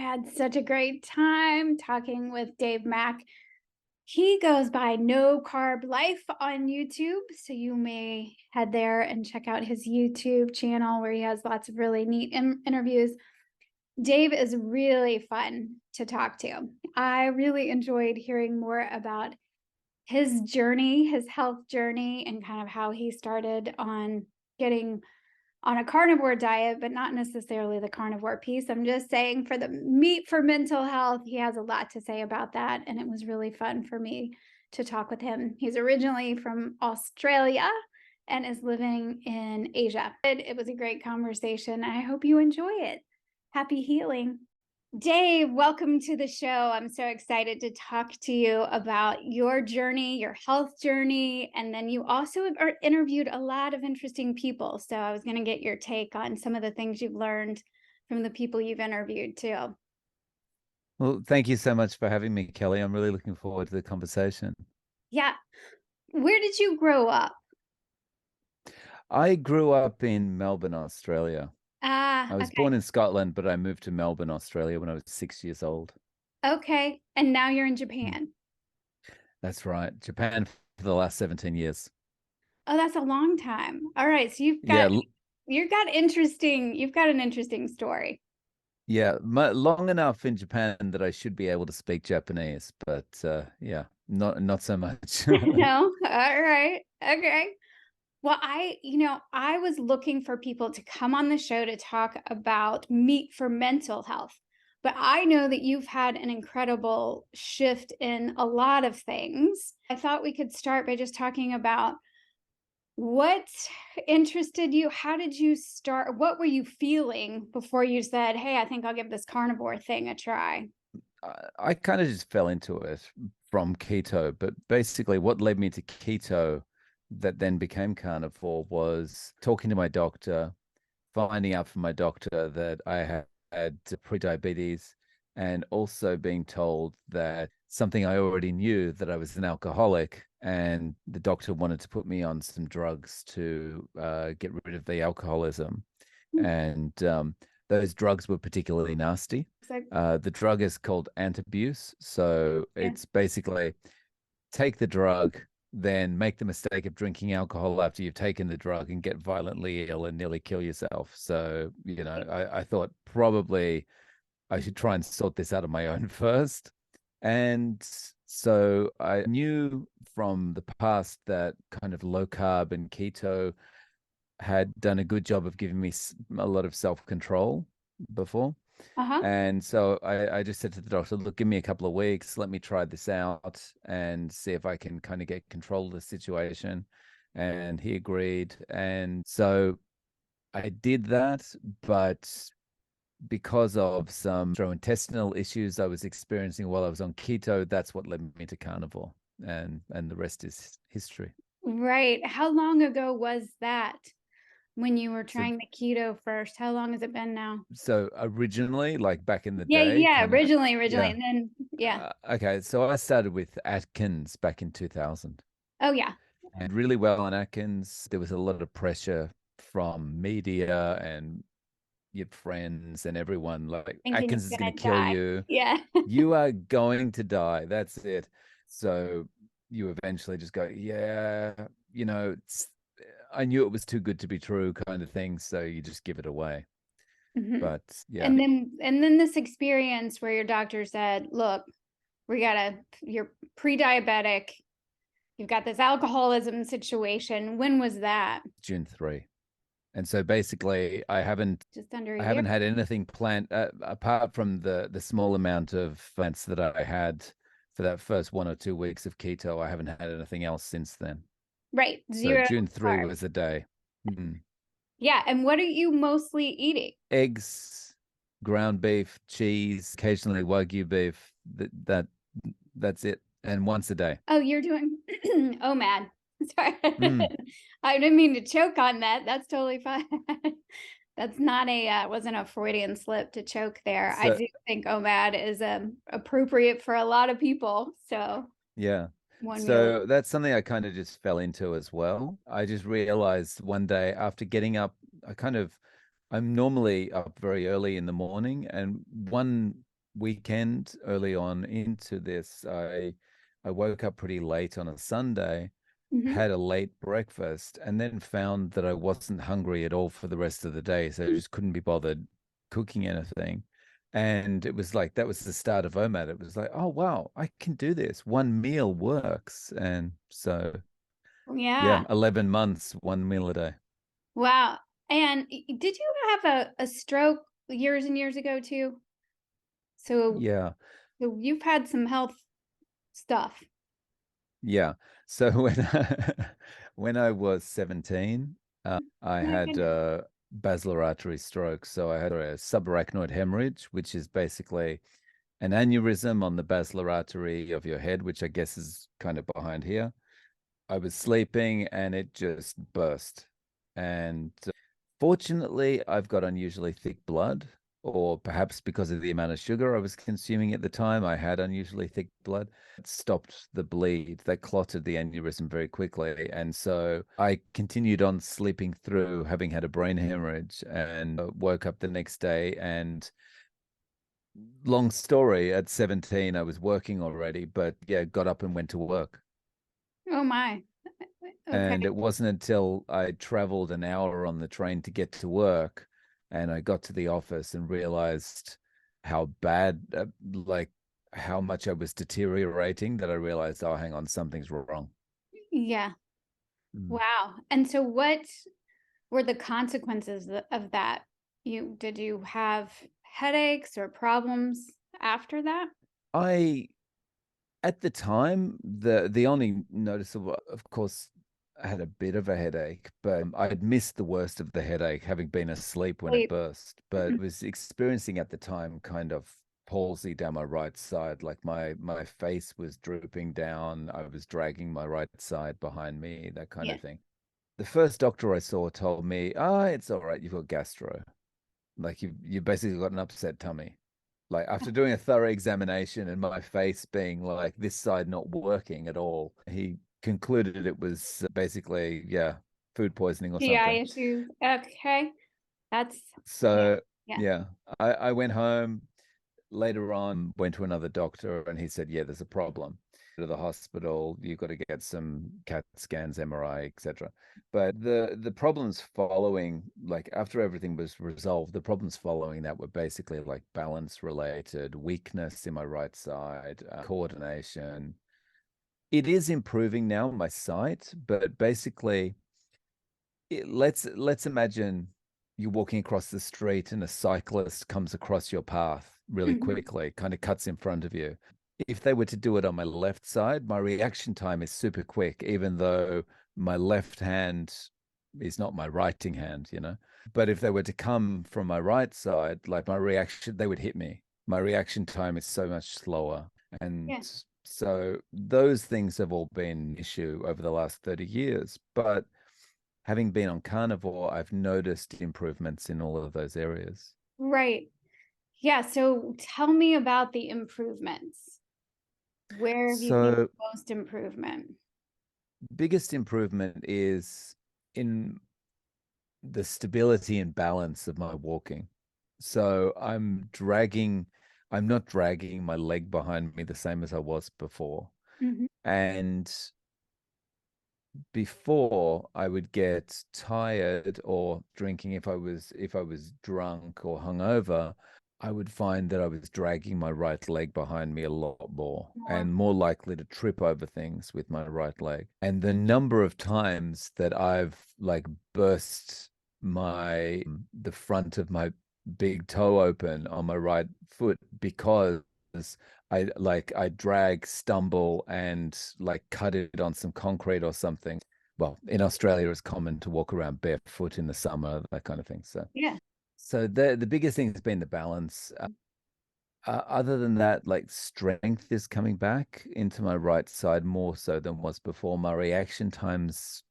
had such a great time talking with Dave Mack. He goes by No Carb Life on YouTube, so you may head there and check out his YouTube channel where he has lots of really neat interviews. Dave is really fun to talk to. I really enjoyed hearing more about his journey, his health journey, and kind of how he started on getting on a carnivore diet, but not necessarily the carnivore piece. I'm just saying for the meat for mental health, he has a lot to say about that. And it was really fun for me to talk with him. He's originally from Australia and is living in Asia. It was a great conversation. I hope you enjoy it. Happy healing. Dave, welcome to the show. I'm so excited to talk to you about your journey, your health journey, and then you also have interviewed a lot of interesting people. So I was going to get your take on some of the things you've learned from the people you've interviewed too. Well, thank you so much for having me, Kelly. I'm really looking forward to the conversation. Yeah. Where did you grow up? I grew up in Melbourne, Australia. I was Okay. born in Scotland, but I moved to Melbourne, Australia when I was 6 years old. Okay. And now you're in Mm. Japan. That's right. Japan for the last 17 years. Oh, that's a long time. All right. So Yeah, you've got an interesting story. yeah, long enough in Japan that I should be able to speak Japanese, but yeah, not so much. No. All right. Okay. Well, I was looking for people to come on the show to talk about meat for mental health. But I know that you've had an incredible shift in a lot of things. I thought we could start by just talking about what interested you. How did you start? What were you feeling before you said, "Hey, I think I'll give this carnivore thing a try"? I kind of just fell into it from keto, but basically what led me to keto that then became carnivore was talking to my doctor, finding out from my doctor that I had prediabetes, and also being told that something I already knew, that I was an alcoholic, and the doctor wanted to put me on some drugs to get rid of the alcoholism. And those drugs were particularly nasty. So, The drug is called antabuse. So yeah. it's basically take the drug, then make the mistake of drinking alcohol after you've taken the drug and get violently ill and nearly kill yourself. So, I thought probably I should try and sort this out on my own first. And so I knew from the past that kind of low carb and keto had done a good job of giving me a lot of self-control before. Uh-huh. And so I just said to the doctor, look, give me a couple of weeks, let me try this out and see if I can kind of get control of the situation. And he agreed. And so I did that, but because of some gastrointestinal issues I was experiencing while I was on keto, that's what led me to carnivore. And the rest is history. Right. How long ago was that? When you were So trying the keto first? How long has it been now? so originally, like back in the Yeah, day, yeah, kind of, originally, yeah. and then yeah. Okay, so I started with Atkins back in 2000 Oh, yeah. and really well on Atkins. There was a lot of pressure from media and your friends and everyone like, Thinking Atkins you're is going gonna to kill die. you. Yeah. You are going to die. That's it. So you eventually just go, yeah, I knew it was too good to be true kind of thing. So you just give it away. Mhm. But yeah, And then this experience where your doctor said, "Look, you're pre-diabetic. You've got this alcoholism situation." When was that? June 3. And so basically, Just under a I year? haven't had anything planned apart from the small amount of plants that I had for that first 1 or 2 weeks of keto. I haven't had anything else since then. Right. So Zero June 3 carbs. was the day. Yeah. And what are you mostly eating? Eggs, ground beef, cheese, occasionally Wagyu beef. That's it. And once a day. Oh, you're doing oh man. Sorry. Mm. I didn't mean to choke on that. That's totally fine. That's not wasn't a Freudian slip to choke there. I So do think OMAD is appropriate for a lot of people. So yeah. one meal. So that's something I kind of just fell into as well. I just realized one day after getting up, I'm normally up very early in the morning. And one weekend early on into this, I woke up pretty late on a Sunday, Hmm. had a late breakfast, and then found that I wasn't hungry at all for the rest of the day. So I just couldn't be bothered cooking anything. And it was like that was the start of OMAD. It was like, oh wow, I can do this. One meal works. And so Yeah. yeah, 11 months, one meal a day. Wow. And did you have a stroke years and years ago too? So, Yeah. so you've had some health stuff. Yeah. So when I was 17, I Oh my had goodness. basilar artery stroke. So I had a subarachnoid hemorrhage, which is basically an aneurysm on the basilar artery of your head, which I guess is kind of behind here. I was sleeping and it just burst. And fortunately, I've got unusually thick blood, or perhaps because of the amount of sugar I was consuming at the time, I had unusually thick blood. It stopped the bleed. That clotted the aneurysm very quickly. And so I continued on sleeping through having had a brain hemorrhage and woke up the next day. And long story, at 17, I was working already, but yeah, got up and went to work. Oh my. Okay. And it wasn't until I traveled an hour on the train to get to work and I got to the office and realized how bad, like how much I was deteriorating that I realized, oh, hang on, something's wrong. Yeah. Mm. Wow. And so what were the consequences of that? Did you have headaches or problems after that? I, at the time, the only noticeable, of course, I had a bit of a headache, but I had missed the worst of the headache, having been asleep when it Sleep. burst. But was experiencing at the time kind of palsy down my right side, like my face was drooping down. I was dragging my right side behind me, that kind Yeah. of thing. The first doctor I saw told me, "Ah, it's all right. You've got gastro. Like you basically got an upset tummy." Like after doing a thorough examination and my face being like this side not working at all, he concluded it was basically, yeah, food poisoning or GI something. issues. Okay. That's yeah. So Yeah. yeah, I went home later on, went to another doctor, and he said, yeah, there's a problem. To the hospital, you've got to get some CAT scans, MRI, etc. But the problems following, like after everything was resolved, the problems following that were basically like balance related, weakness in my right side, coordination. It is improving now, my sight, but basically let's imagine you're walking across the street and a cyclist comes across your path really Mhm. quickly, kind of cuts in front of you. If they were to do it on my left side, my reaction time is super quick, even though my left hand is not my writing hand, you know. But if they were to come from my right side, like my reaction, they would hit me. My reaction time is so much slower. And Yeah. so those things have all been an issue over the last 30 years. But having been on carnivore, I've noticed improvements in all of those areas. Right. Yeah. So tell me about the improvements. Where have you seen So, the most improvement? biggest improvement is in the stability and balance of my walking. So, I'm not dragging my leg behind me the same as I was before. Mhm. And before I would get tired or drinking if I was drunk or hungover, I would find that I was dragging my right leg behind me a lot more More. and more likely to trip over things with my right leg. And the number of times that I've like burst the front of my big toe open on my right foot because I drag, stumble, and like cut it on some concrete or something. Well, in Australia, it's common to walk around barefoot in the summer, that kind of thing. So, Yeah. so the biggest thing has been the balance. Other than that, like strength is coming back into my right side more so than was before. My reaction time's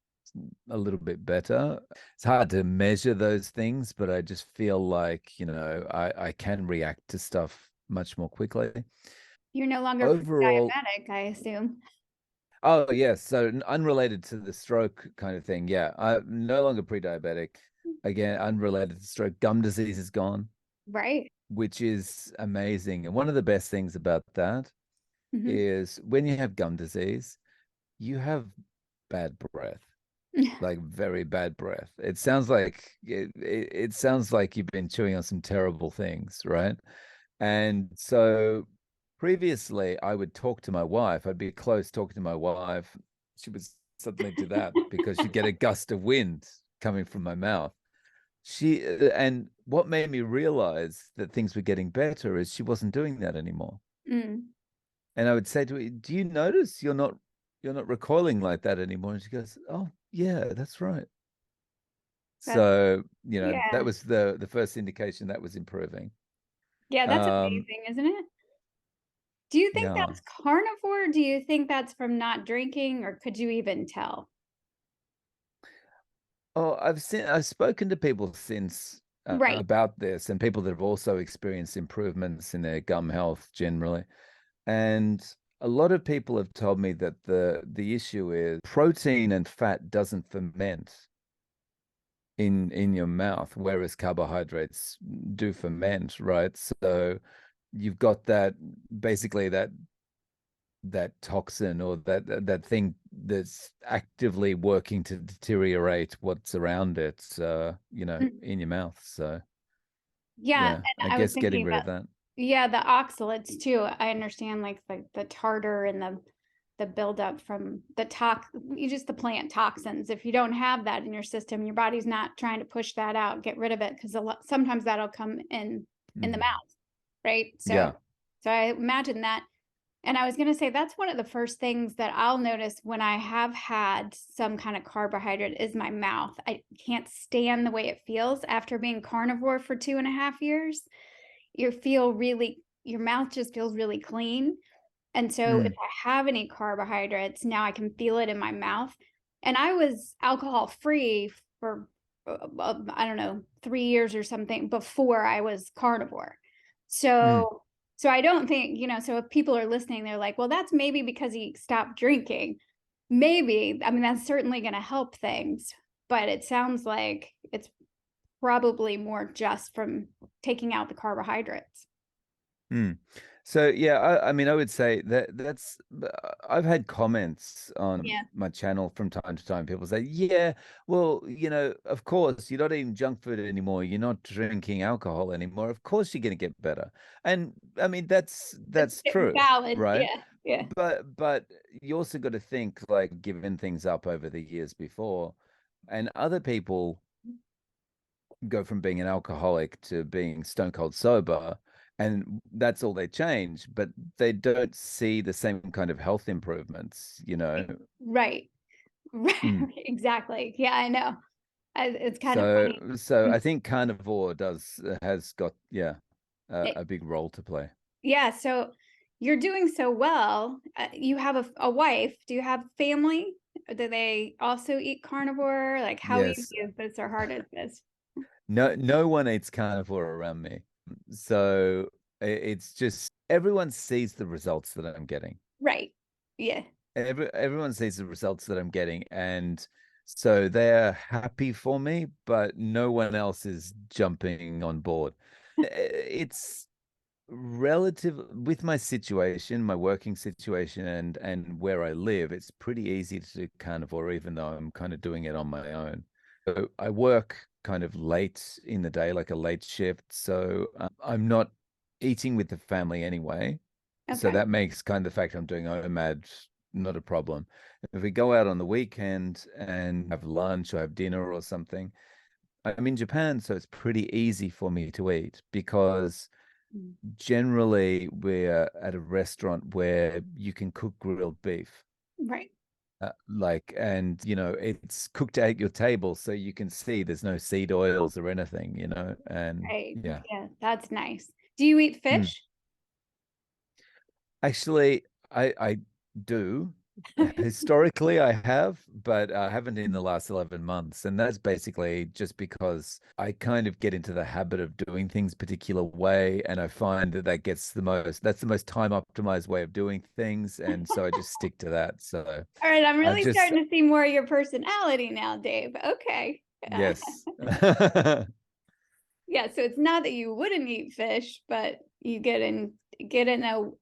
a little bit better. It's hard to measure those things, but I just feel like, I can react to stuff much more quickly. You're no longer Overall, pre-diabetic, I assume. oh yes, so unrelated to the stroke kind of thing. Yeah, I'm no longer pre-diabetic. Again, unrelated to stroke. Gum disease is gone. Right. which is amazing. And one of the best things about that Mhm. is when you have gum disease, you have bad breath, like very bad breath. It sounds like you've been chewing on some terrible things, right? And so previously I would talk to my wife. I'd be close talking to my wife. She would suddenly do that because she'd get a gust of wind coming from my mouth. And what made me realize that things were getting better is she wasn't doing that anymore. Mm, And I would say to her, "Do you notice you're not recoiling like that anymore?" And she goes, "Oh, yeah, that's right." that's So, that yeah. was the first indication that was improving. Yeah, that's Um, amazing, isn't it? Do you think yeah. that's carnivore? Do you think that's from not drinking, or could you even tell? Oh, I've spoken to people since Right. about this, and people that have also experienced improvements in their gum health generally. And a lot of people have told me that the issue is protein and fat doesn't ferment in your mouth, whereas carbohydrates do ferment, right? So you've got that basically that toxin or that thing that's actively working to deteriorate what's around it, Mm. in your mouth. So Yeah, yeah, I and I was guess getting thinking rid about of that. yeah, the oxalates too. I understand like the tartar and the buildup from the you just the plant toxins. If you don't have that in your system, your body's not trying to push that out, get rid of it because sometimes that'll come in the Mm. mouth, right? Yeah. So I imagine that. And I was going to say that's one of the first things that I'll notice when I have had some kind of carbohydrate is my mouth. I can't stand the way it feels after being carnivore for 2.5 years. Your mouth just feels really clean. And so if Mm. I have any carbohydrates, now I can feel it in my mouth. And I was alcohol free for, I don't know, 3 years or something before I was carnivore. Mm. So, so I don't think, so if people are listening, they're like, well, that's maybe because he stopped drinking. Maybe, I mean, that's certainly going to help things, but it sounds like it's probably more just from taking out the carbohydrates. Mm. So yeah, I mean, I would say I've had comments on Yeah. my channel from time to time. People say, "Yeah, well, of course, you're not eating junk food anymore. You're not drinking alcohol anymore. Of course, you're going to get better." And I mean, that's It's true, valid. right? Yeah. Yeah. But you also got to think like giving things up over the years before, and other people go from being an alcoholic to being stone cold sober, and that's all they change, but they don't see the same kind of health improvements. Right. Right. Mm. Exactly. Yeah, I know. It's kind of so funny. so I think carnivore does has got, yeah, It- a big role to play. yeah. So you're doing so well. You have a wife. Do you have family? Do they also eat carnivore? Like, how easy Yes. is this or hard is this? No one eats carnivore around me, so it's just everyone sees the results that I'm getting. Right. Yeah. Everyone sees the results that I'm getting, and so they're happy for me, but no one else is jumping on board. It's relative with my situation, my working situation, and where I live. It's pretty easy to do carnivore, even though I'm kind of doing it on my own. So I work kind of late in the day, like a late shift. So I'm not eating with the family anyway. So Okay. that makes kind of the fact I'm doing OMAD not a problem. If we go out on the weekend and have lunch or have dinner or something, I'm in Japan, so it's pretty easy for me to eat because Mm. generally we're at a restaurant where you can cook grilled beef. Right. And it's cooked at your table, so you can see there's no seed oils or anything. And Right. yeah. Yeah. That's nice. Do you eat Mm. fish? Actually, I do. Historically, I have, but I haven't in the last 11 months. And that's basically just because I kind of get into the habit of doing things a particular way. And I find that's the most time optimized way of doing things. And so I just stick to that. So All right. I'm I've really just, starting to see more of your personality now, Dave. Okay. yes. Yeah, so it's not that you wouldn't eat fish, but you get in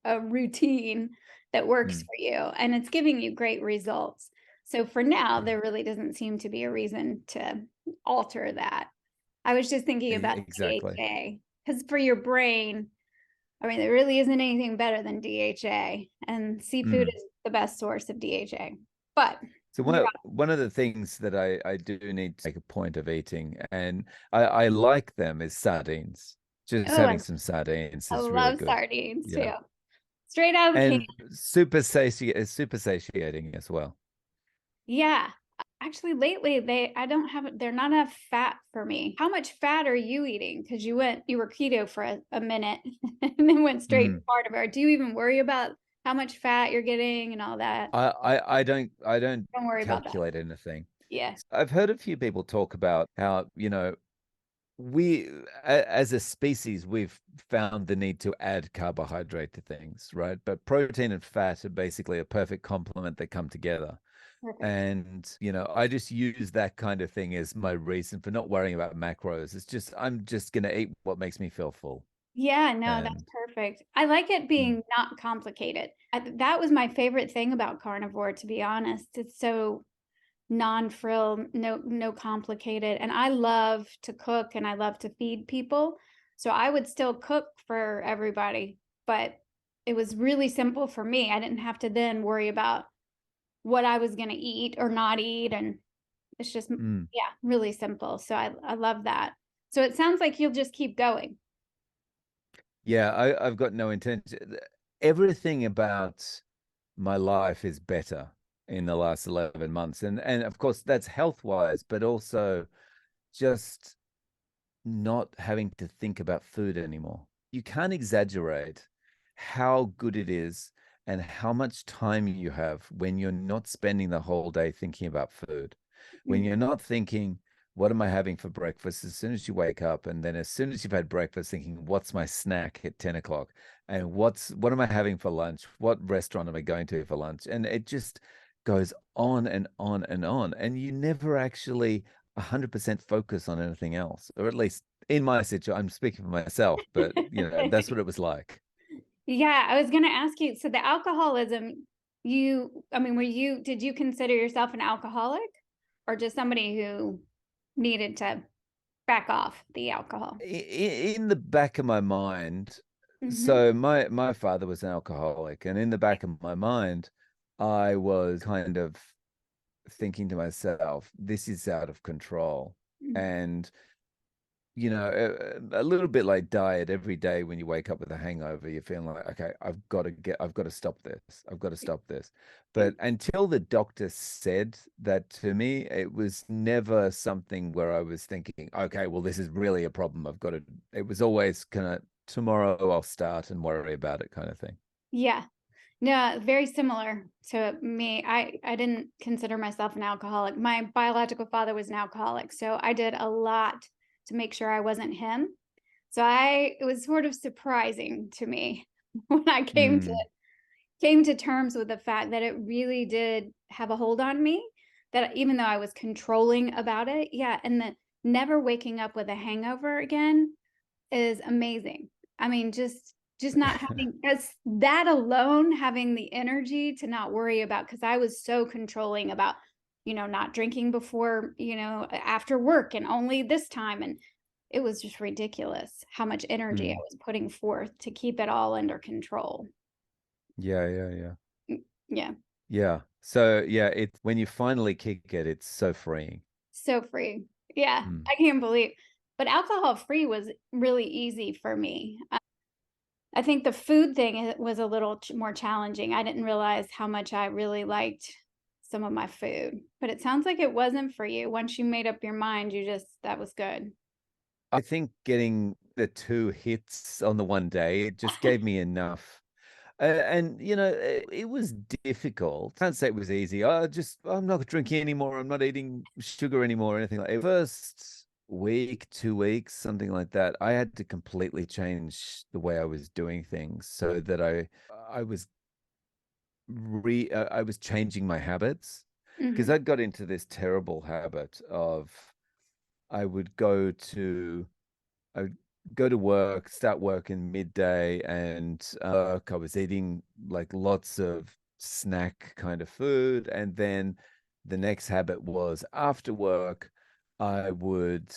a routine that works Mm, for you, and it's giving you great results. So for now, there really doesn't seem to be a reason to alter that. I was just thinking about exactly. DHA because for your brain, I mean, there really isn't anything better than DHA, and seafood Mm. is the best source of DHA. But So you're one of the things that I do need to make a point of eating, and I like them, is sardines. Just oh, having some sardines I is really love good. sardines Yeah. too, straight out of the can. And super satiating as well. Yeah. Actually, lately I don't have they're not enough fat for me. How much fat are you eating? Because you were keto for a minute and then went straight to Mm. carnivore. Do you even worry about how much fat you're getting and all that? I don't Don't worry about that. calculate anything. Yeah. I've heard a few people talk about how, we as a species, we've found the need to add carbohydrate to things, right? But protein and fat are basically a perfect complement that come together. Perfect. And, I just use that kind of thing as my reason for not worrying about macros. It's just, I'm just going to eat what makes me feel full. Yeah, no, that's And perfect. I like it mm, being not complicated. That was my favorite thing about carnivore, to be honest. It's so non-frill, no complicated. And I love to cook and I love to feed people. So I would still cook for everybody, but it was really simple for me. I didn't have to then worry about what I was going to eat or not eat. And it's just, mm. yeah, really simple. So I love that. So it sounds like you'll just keep going. Yeah, I've got no intention. Everything about my life is better in the last 11 months. And of course, that's health wise, but also just not having to think about food anymore. You can't exaggerate how good it is and how much time you have when you're not spending the whole day thinking about food. When Mhm. you're not thinking, what am I having for breakfast as soon as you wake up? And then as soon as you've had breakfast, thinking, what's my snack at 10 o'clock? And what am I having for lunch? What restaurant am I going to for lunch? And it just goes on and on and on. And you never actually 100% focus on anything else, or at least in my situation, I'm speaking for myself, but that's what it was like. Yeah, I was going to ask you. So the alcoholism, I mean, did you consider yourself an alcoholic or just somebody who needed to back off the alcohol? In the back of my mind, Hmm. so my father was an alcoholic, and in the back of my mind, I was kind of thinking to myself, this is out of control. And a little bit like diet. Every day when you wake up with a hangover, you're feeling like, okay, I've got to stop this. I've got to stop this. Yeah. But until the doctor said that to me, it was never something where I was thinking, okay, well, this is really a problem. It was always kind of, tomorrow I'll start and worry about it kind of thing. Yeah. No, very similar to me. I didn't consider myself an alcoholic. My biological father was an alcoholic, so I did a lot to make sure I wasn't him. So it was sort of surprising to me when I Mm, came to terms with the fact that it really did have a hold on me, that even though I was controlling about it, yeah, and the never waking up with a hangover again is amazing. I mean, just not having as that alone, having the energy to not worry about, because I was so controlling about, not drinking before, after work and only this time. And it was just ridiculous how much energy I mm. was putting forth to keep it all under control. Yeah, yeah, yeah. Yeah. Yeah. So yeah, when you finally kick it, it's so freeing. So free. Yeah, Mm. I can't believe. But alcohol free was really easy for me. I think the food thing was a little more challenging. I didn't realize how much I really liked some of my food. But it sounds like it wasn't for you. Once you made up your mind, that was good. I think getting the two hits on the one day, it just gave me enough. And it was difficult. Can't say it was easy. I'm not drinking anymore. I'm not eating sugar anymore, or anything like that. First week, 2 weeks, something like that. I had to completely change the way I was doing things so that I was I was changing my habits, because Hmm. I'd got into this terrible habit of, I would go to I would go to work, start working midday, and I was eating like lots of snack kind of food. And then the next habit was after work, I would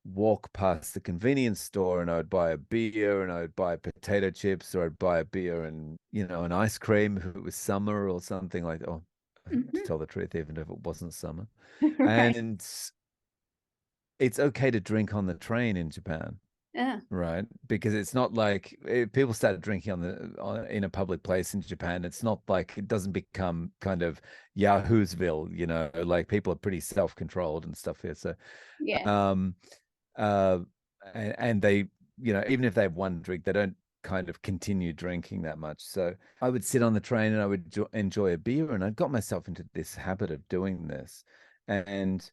walk past the convenience store and I would buy a beer and I would buy potato chips, or I'd buy a beer and, an ice cream if it was summer or something like that. Oh, to Mhm. tell the truth, even if it wasn't summer. Right. And it's okay to drink on the train in Japan. Yeah. Right, because it's not like people started drinking in a public place in Japan. It's not like it doesn't become kind of Yahoosville, like people are pretty self-controlled and stuff here. So, Yeah. um, uh, and they, even if they have one drink, they don't kind of continue drinking that much. So I would sit on the train and I would enjoy a beer, and I got myself into this habit of doing this. And,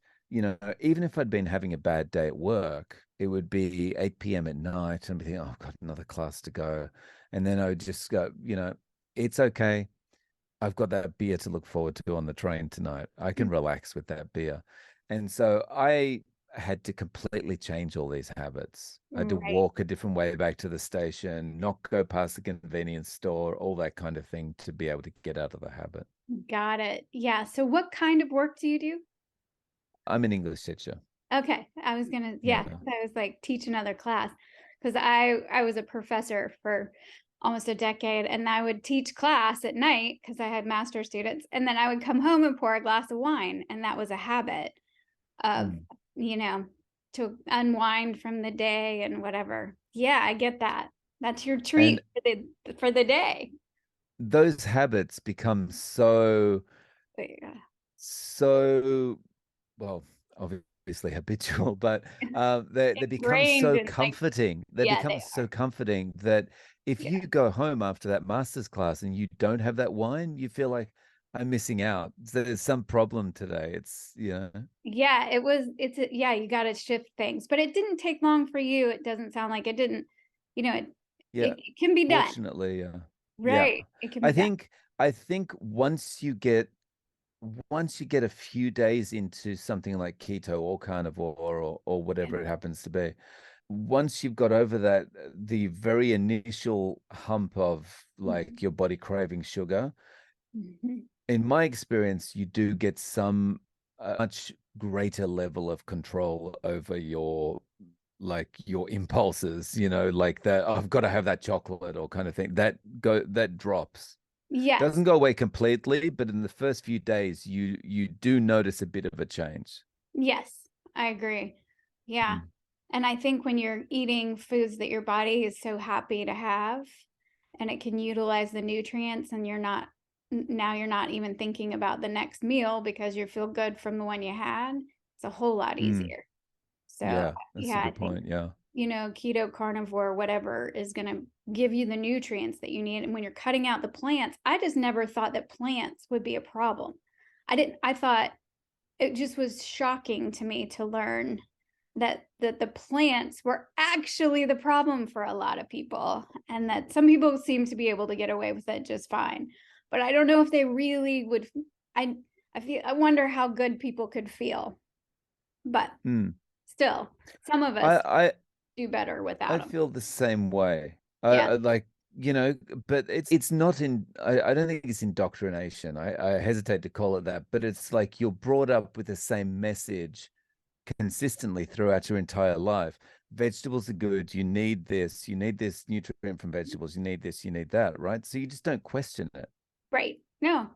even if I'd been having a bad day at work, it would be 8 p.m. at night and I'd be thinking, oh, I've got another class to go. And then I would just go, it's okay. I've got that beer to look forward to on the train tonight. I can relax with that beer. And so I had to completely change all these habits. I had to Right. walk a different way back to the station, not go past the convenience store, all that kind of thing to be able to get out of the habit. Got it. Yeah. So what kind of work do you do? I'm an English teacher. Okay. I was gonna, yeah, Yeah. I was like teach another class because I was a professor for almost a decade and I would teach class at night because I had master students and then I would come home and pour a glass of wine and that was a habit of, Mm. you know, to unwind from the day and whatever. Yeah, I get that. That's your And treat for the day. those habits become so Yeah. so well, obviously habitual, but they become Ingrained so in like, comforting. They yeah, become they so are. comforting that if Yeah. you go home after that master's class and you don't have that wine, you feel like I'm missing out. So there's some problem today. Yeah, yeah, you got to shift things, but it didn't take long for you. It doesn't sound like it didn't, you know, it, Yeah, it can be done. fortunately, yeah. Right. It can I be done. think I think once you get a few days into something like keto or carnivore or Yeah. whatever it happens to be, once you've got over that, the very initial hump of Mhm. like your body craving sugar, Mhm. in my experience, you do get some much greater level of control over your impulses, like that, "Oh, I've got to have that chocolate or kind of thing. That drops. Yes. Doesn't go away completely, but in the first few days, you do notice a bit of a change. Yes, I agree. Yeah. Mm. And I think when you're eating foods that your body is so happy to have and it can utilize the nutrients and now you're not even thinking about the next meal because you feel good from the one you had, it's a whole lot Mm. easier. So, Yeah, that's a yeah, I good think, point. Yeah. keto, carnivore, whatever is going to give you the nutrients that you need. And when you're cutting out the plants, I just never thought that plants would be a problem. I thought it just was shocking to me to learn that the plants were actually the problem for a lot of people and that some people seem to be able to get away with it just fine. But I don't know if they really would. I I wonder how good people could feel. But Mm. still, some of us I I do better without I them. feel the same way. Yeah. I like, but it's not in. I don't think it's indoctrination. I hesitate to call it that, but it's like you're brought up with the same message consistently throughout your entire life. Vegetables are good. You need this. You need this nutrient from vegetables. You need this. You need that. Right. So you just don't question it. Right. No.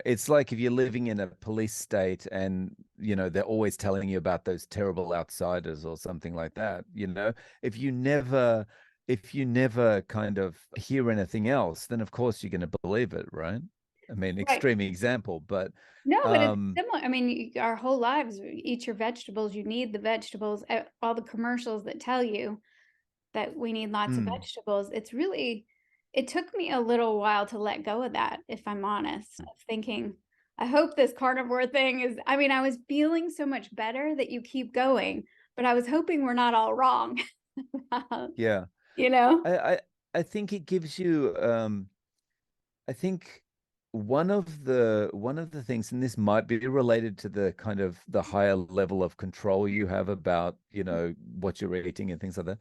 It's like if you're living in a police state and, they're always telling you about those terrible outsiders or something like that, if you never, if you never kind of hear anything else, then of course you're going to believe it, right? I mean, Right. extreme example, but, No, but it's um, similar. I mean, our whole lives, eat your vegetables. You need the vegetables. All the commercials that tell you that we need lots of mm, vegetables. It took me a little while to let go of that, if I'm honest, of thinking, I hope this carnivore thing is, I mean, I was feeling so much better that you keep going, but I was hoping we're not all wrong. yeah, you know? I, I, I think it gives you, I think. one of the things, and this might be related to the kind of the higher level of control you have about, what you're eating and things like that.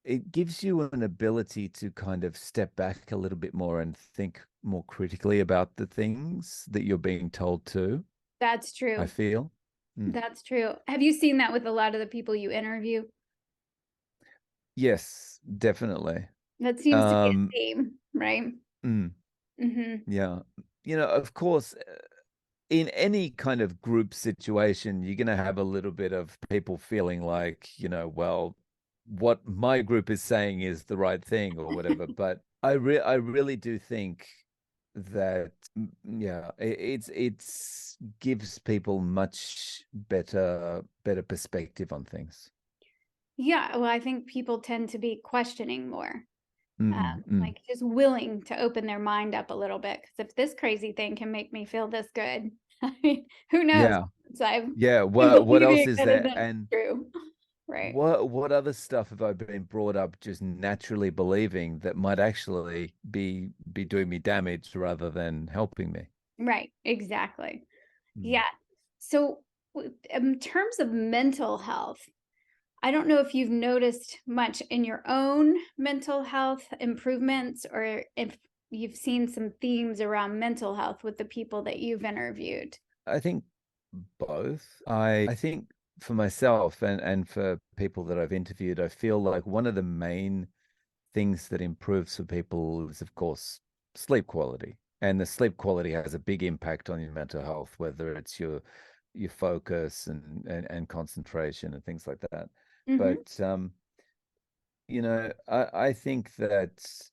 It gives you an ability to kind of step back a little bit more and think more critically about the things that you're being told to, That's I true. feel. Mm. That's true. Have you seen that with a lot of the people you interview? Yes, definitely. That seems to be a Um, theme, right? mm, Hmm. yeah. Of course, in any kind of group situation, you're going to have a little bit of people feeling like, well, what my group is saying is the right thing or whatever. But I really do think that, yeah, it's gives people much better perspective on things. Yeah, well, I think people tend to be questioning more, Mm. like just willing to open their mind up a little bit. Because if this crazy thing can make me feel this good, I mean, who knows? Yeah. So I'm Yeah. What else believing is that there? isn't And true, right? what other stuff have I been brought up just naturally believing that might actually be doing me damage rather than helping me? Right, exactly. Mm. Yeah. So, in terms of mental health, I don't know if you've noticed much in your own mental health improvements or if you've seen some themes around mental health with the people that you've interviewed. I think both. I think for myself and for people that I've interviewed, I feel like one of the main things that improves for people is, of course, sleep quality. And the sleep quality has a big impact on your mental health, whether it's your focus and concentration and things like that. Hmm. But I think that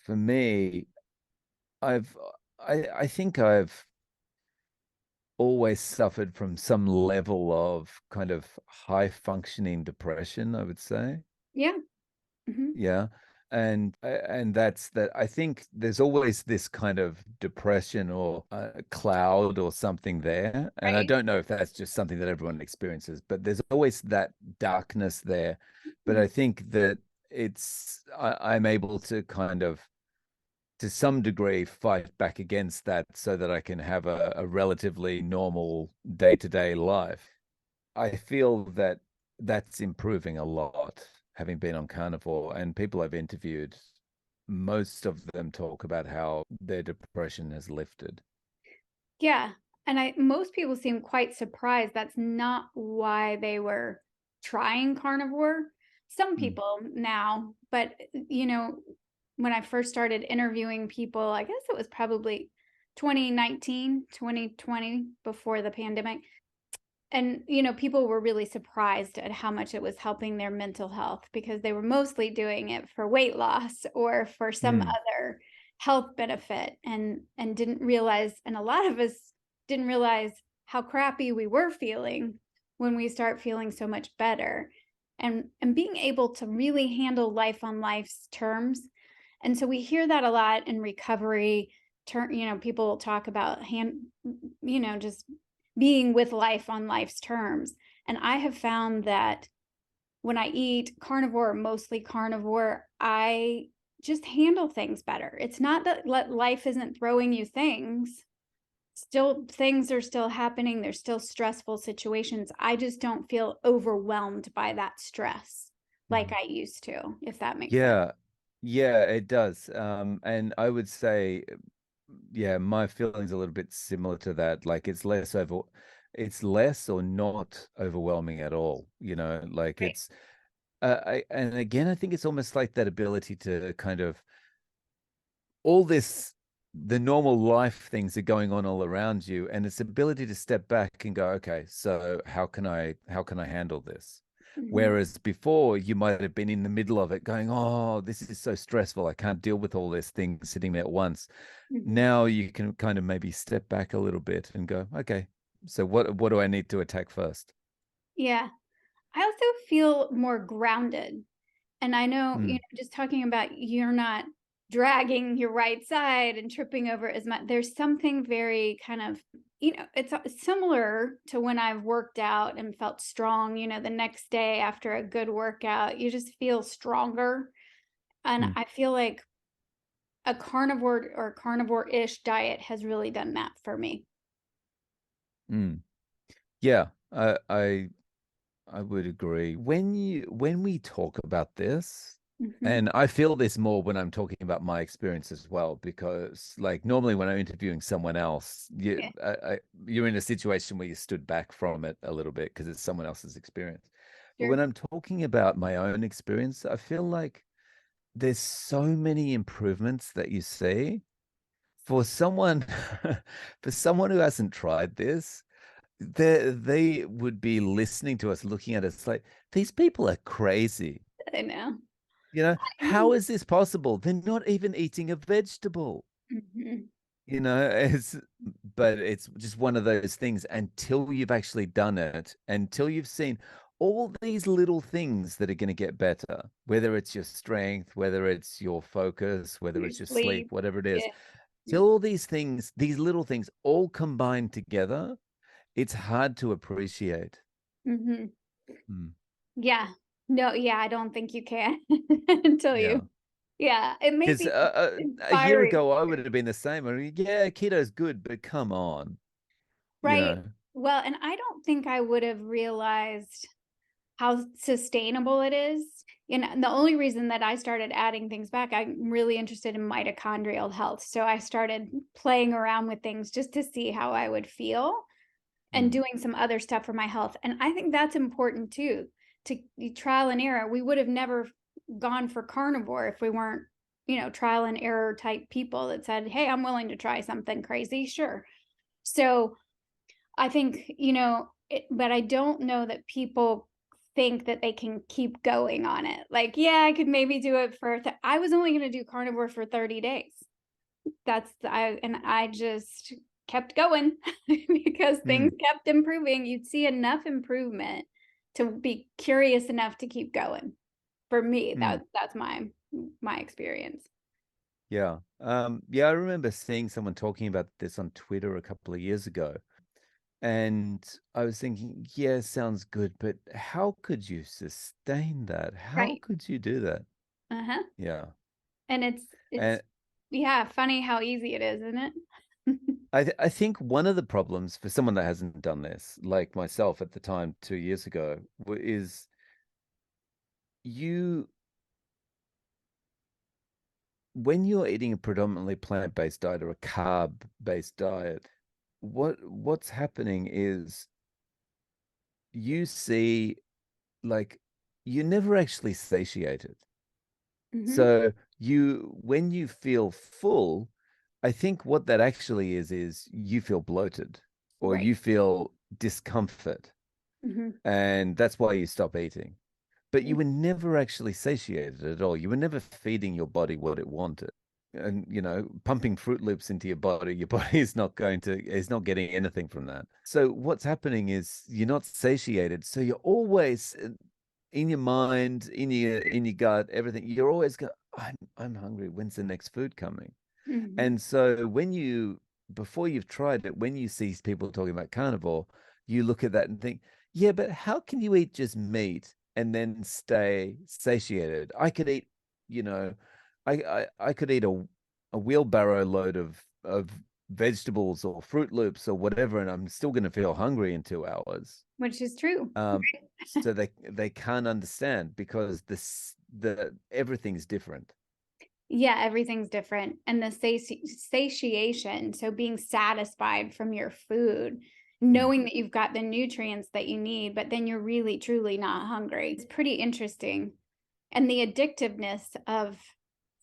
for me, I've I think I've always suffered from some level of kind of high functioning depression, I would say. Yeah. Hmm. Yeah. And that's that. I think there's always this kind of depression or cloud or something there. And I Right. don't know if that's just something that everyone experiences, but there's always that darkness there. But Mhm. I think that I'm able to kind of, to some degree, fight back against that so that I can have a relatively normal day-to-day life. I feel that that's improving a lot, having been on carnivore, and people I've interviewed, most of them talk about how their depression has lifted. Yeah. And most people seem quite surprised. That's not why they were trying carnivore. Some Mm, people now, but when I first started interviewing people, I guess it was probably 2019, 2020, before the pandemic. And people were really surprised at how much it was helping their mental health because they were mostly doing it for weight loss or for some mm, other health benefit, and didn't realize, and a lot of us didn't realize how crappy we were feeling when we start feeling so much better, and being able to really handle life on life's terms. And so we hear that a lot in recovery. People talk about just being with life on life's terms. And I have found that when I eat carnivore, mostly carnivore, I just handle things better. It's not that life isn't throwing you things. Still, things are still happening. There's still stressful situations. I just don't feel overwhelmed by that stress like mm. I used to, if that makes sense. Yeah, yeah, it does. And I would say, yeah, my feeling's a little bit similar to that. Like it's less or not overwhelming at all. Like Right. and again, I think it's almost like that ability to kind of all this, the normal life things are going on all around you, and its ability to step back and go, okay, so how can I handle this? Hmm. Whereas before you might have been in the middle of it going, oh, this is so stressful, I can't deal with all this things sitting there at once. Hmm. Now you can kind of maybe step back a little bit and go, okay, so what do I need to attack first? Yeah. I also feel more grounded. And I know, Mm, just talking about you're not dragging your right side and tripping over as much. There's something very kind of, it's similar to when I've worked out and felt strong, the next day after a good workout, you just feel stronger. And mm, I feel like a carnivore or carnivore-ish diet has really done that for me. Mm. Yeah, I would agree. When we talk about this, Mm-hmm. and I feel this more when I'm talking about my experience as well, because like normally when I'm interviewing someone else, Yeah, you're in a situation where you stood back from it a little bit because it's someone else's experience. But sure. when I'm talking about my own experience, I feel like there's so many improvements that you see for someone for someone who hasn't tried this. They would be listening to us, looking at us like these people are crazy. I know. You know, how is this possible? They're not even eating a vegetable. Mm-hmm. You know, but it's just one of those things until you've actually done it, until you've seen all these little things that are going to get better, whether it's your strength, whether it's your focus, whether Your it's your sleep, sleep. whatever it is. Yeah. Till all these things, these little things all combined together, it's hard to appreciate. Mm-hmm. Mm. Yeah. No, yeah, I don't think you can until Yeah. you, yeah, it may Because be a year inspiring. ago, I would have been the same. I mean, yeah, keto's good, but come on, you Right. know. Well, and I don't think I would have realized how sustainable it is. And the only reason that I started adding things back, I'm really interested in mitochondrial health. So I started playing around with things just to see how I would feel and Mm, doing some other stuff for my health. And I think that's important too, to trial and error. We would have never gone for carnivore if we weren't, trial and error type people that said, hey, I'm willing to try something crazy. Sure. So I think, but I don't know that people think that they can keep going on it. Like, yeah, I could maybe do it I was only going to do carnivore for 30 days. I just kept going because things mm, kept improving. You'd see enough improvement to be curious enough to keep going. For me, mm. that's my experience. Yeah. Yeah, I remember seeing someone talking about this on Twitter a couple of years ago. And I was thinking, yeah, sounds good, but how could you sustain that? How Right. could you do that? Uh-huh. Yeah. And it's And yeah, funny how easy it is, isn't it? I think one of the problems for someone that hasn't done this, like myself at the time 2 years ago, is you when you're eating a predominantly plant-based diet or a carb-based diet, what's happening is you see like you're never actually satiated. Hmm. So when you feel full, I think what that actually is you feel bloated or Right. you feel discomfort, Hmm. and that's why you stop eating. But you were never actually satiated at all. You were never feeding your body what it wanted. And pumping Fruit Loops into your body is not getting anything from that. So what's happening is you're not satiated. So you're always in your mind, in your gut, everything. You're always going, I'm hungry. When's the next food coming? Hmm. And so before you've tried it, when you see people talking about carnivore, you look at that and think, yeah, but how can you eat just meat and then stay satiated? I could eat, you know, I could eat a wheelbarrow load of vegetables or Fruit Loops or whatever, and I'm still going to feel hungry in 2 hours. Which is true. So they can't understand because the everything's different. Yeah, everything's different. And the satiation, so being satisfied from your food, Mm, knowing that you've got the nutrients that you need, but then you're really, truly not hungry. It's pretty interesting. And the addictiveness of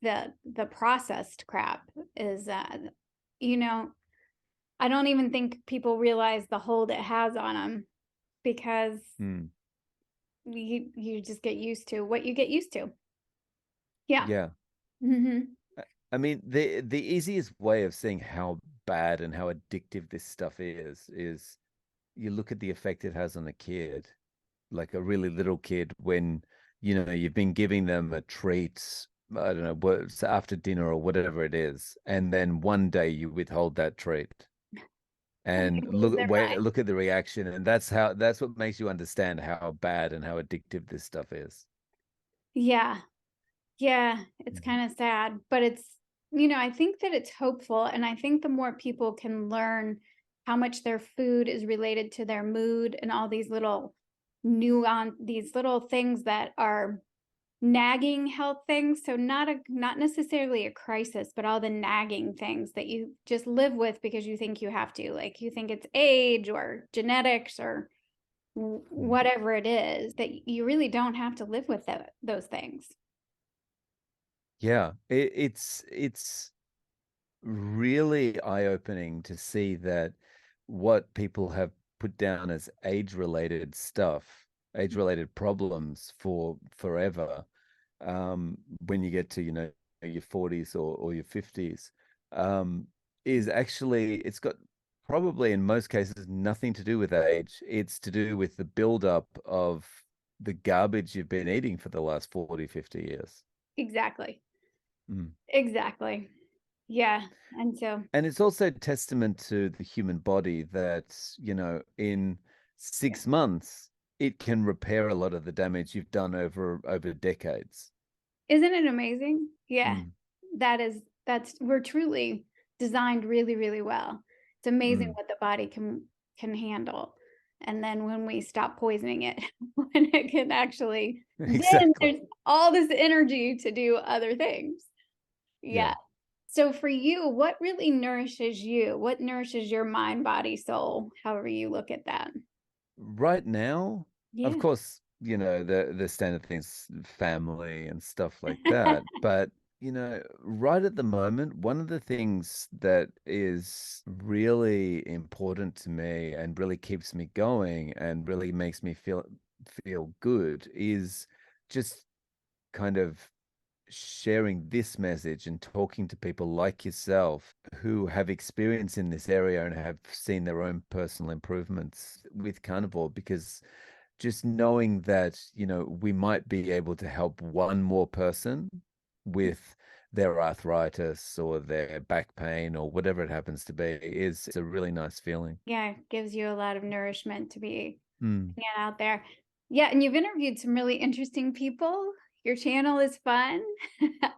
the processed crap is, you know, I don't even think people realize the hold it has on them because mm, you just get used to what you get used to. Yeah. yeah. Hmm. I mean, the easiest way of seeing how bad and how addictive this stuff is you look at the effect it has on a kid, like a really little kid, when you've been giving them a treat, I don't know, what it's after dinner or whatever it is, and then one day you withhold that treat. And And they lose their mind. look at the reaction, and that's what makes you understand how bad and how addictive this stuff is. Yeah. Yeah. It's Mhm. kind of sad, but I think that it's hopeful, and I think the more people can learn how much their food is related to their mood and all these little these little things that are nagging health things. So not necessarily a crisis, but all the nagging things that you just live with because you think you have to, like you think it's age or genetics or Mm. whatever it is, that you really don't have to live with those things. Yeah, it's really eye-opening to see that what people have put down as age-related stuff, age-related problems for forever, when you get to, your 40s or your 50s, um, is actually, it's got probably in most cases nothing to do with age. It's to do with the buildup of the garbage you've been eating for the last 40, 50 years. Exactly. Mm. Exactly. Yeah. And so, And it's also testament to the human body that, in yeah. 6 months, it can repair a lot of the damage you've done over decades. Isn't it amazing? Yeah. Mm, That's we're truly designed really, really well. It's amazing mm. what the body can handle. And then when we stop poisoning it, when it can actually, then Exactly. there's all this energy to do other things. Yeah. Yeah. So for you, what really nourishes you? What nourishes your mind, body, soul, however you look at that? Right now, of Yeah. course, the standard things, family and stuff like that. But, right at the moment, one of the things that is really important to me and really keeps me going and really makes me feel good is just kind of sharing this message and talking to people like yourself who have experience in this area and have seen their own personal improvements with carnivore, because just knowing that, we might be able to help one more person with their arthritis or their back pain or whatever it happens to be is a really nice feeling. Yeah, gives you a lot of nourishment to be Mm. out there. Yeah, and you've interviewed some really interesting people. Your channel is fun.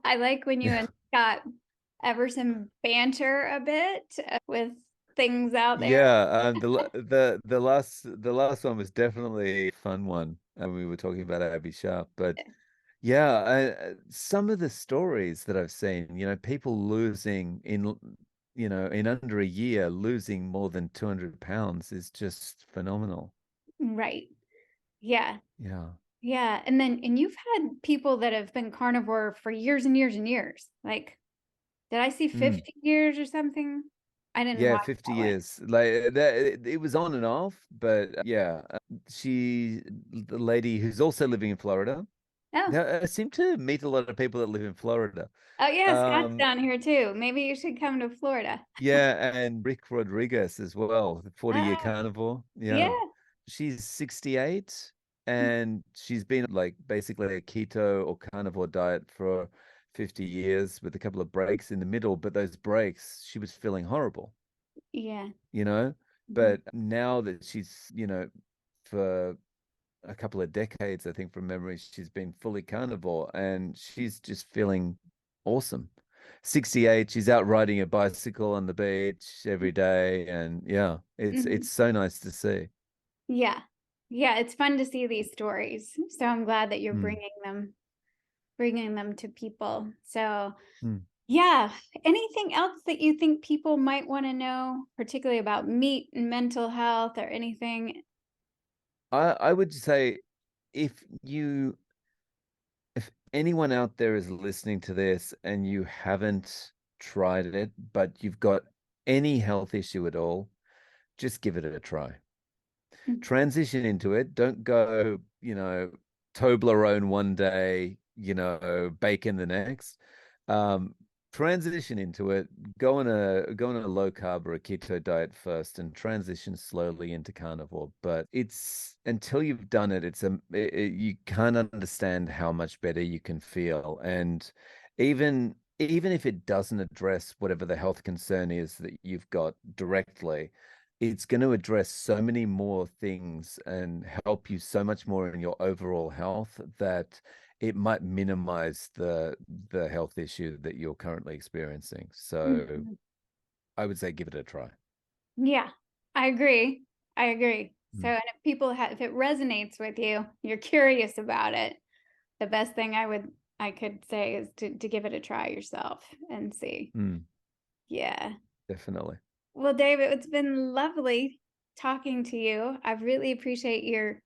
I like when you and Scott ever some banter a bit with things out there. Yeah, the last one was definitely a fun one. And we were talking about Abby Sharp, but yeah, some of the stories that I've seen, people losing in under a year, losing more than 200 pounds is just phenomenal. Right. Yeah. Yeah. Yeah. And you've had people that have been carnivore for years and years and years. Like, did I see Mm. 50 years or something? I didn't Yeah, watch 50 that one. years. Like that, it was on and off, but yeah, the lady who's also living in Florida. Oh. Now, I seem to meet a lot of people that live in Florida. Oh yeah, Scott's Um, down here too. Maybe you should come to Florida. Yeah, and Rick Rodriguez as well, the 40-year Oh, carnivore. yeah. Yeah. She's 68 and she's been like basically a keto or carnivore diet for 50 years with a couple of breaks in the middle, but those breaks, she was feeling horrible, Yeah. you know? Mhm. But now that she's, for a couple of decades, I think from memory, she's been fully carnivore and she's just feeling awesome. 68, she's out riding a bicycle on the beach every day. And yeah, it's Mhm. so nice to see. Yeah. Yeah, it's fun to see these stories. So I'm glad that you're Mm. bringing them to people. So, Mm. yeah, anything else that you think people might want to know, particularly about meat and mental health or anything? I would say if you if anyone out there is listening to this and you haven't tried it, but you've got any health issue at all, just give it a try. Mm. Transition into it. Don't go, Toblerone one day, bacon the next. Um, Transition into it. Go on a low carb or a keto diet first, and transition slowly into carnivore. But it's until you've done it, you can't understand how much better you can feel, and even if it doesn't address whatever the health concern is that you've got directly, it's going to address so many more things and help you so much more in your overall health that it might minimize the health issue that you're currently experiencing. So Mhm. I would say give it a try. Yeah, I agree. I agree. So, Mm. and if people have, if it resonates with you, you're curious about it, the best thing I could say is to give it a try yourself and see. Mm, Yeah. definitely. Well, David, it's been lovely talking to you. I really appreciate your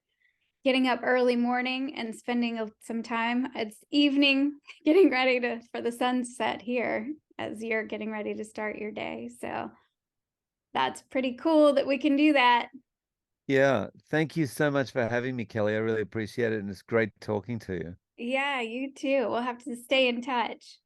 getting up early morning and spending some time. It's evening, getting ready for the sunset here as you're getting ready to start your day. So that's pretty cool that we can do that. Yeah. Thank you so much for having me, Kelly. I really appreciate it. And it's great talking to you. Yeah, you too. We'll have to stay in touch.